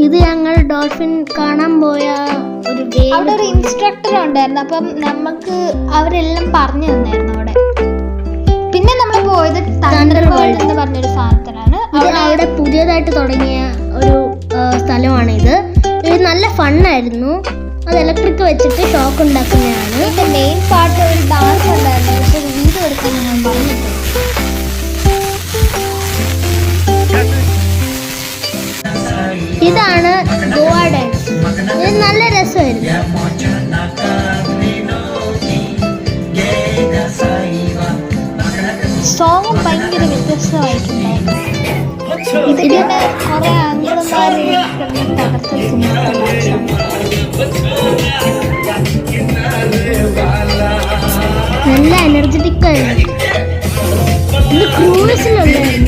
ഇത് ഞങ്ങൾ ഡോൾഫിൻ കാണാൻ പോയ ഒരു അവിടെ ഒരു ഇൻസ്ട്രക്ടർ ഉണ്ടായിരുന്നു. അപ്പം നമുക്ക് അവരെല്ലാം പറഞ്ഞു തന്നായിരുന്നു അവിടെ. പിന്നെ നമ്മൾ പോയത് തണ്ടർ വേൾഡ് എന്ന് പറഞ്ഞൊരു സാധനത്തിലാണ്. അവിടെ പുതിയതായിട്ട് തുടങ്ങിയ ഒരു സ്ഥലമാണ് ഇത്. ഇത് നല്ല ഫണ്ണായിരുന്നു. അത് ഇലക്ട്രിക് വെച്ചിട്ട് ഷോക്ക് ഉണ്ടാക്കുന്നതാണ്. ഇതിന്റെ മെയിൻ പാർട്ട് ഒരു ഡാൻസ് ഉണ്ടായിരുന്നു. പക്ഷെ വീഡിയോ എടുക്കാൻ ഞാൻ പറഞ്ഞിട്ടുണ്ട്. ഇതാണ് ഗോവ ഡാൻസ്. ഇത് നല്ല രസമായിരുന്നു. സോങ്ങും ഭയങ്കര വ്യത്യസ്തമായിട്ടുണ്ടായിരുന്നു. ഇതിൽ തന്നെ കുറെ ആംഗിളുമാർ തകർത്ത നല്ല എനർജറ്റിക് ആയിരുന്നു. ഇത് ക്രൂസിലുണ്ടായിരുന്നു.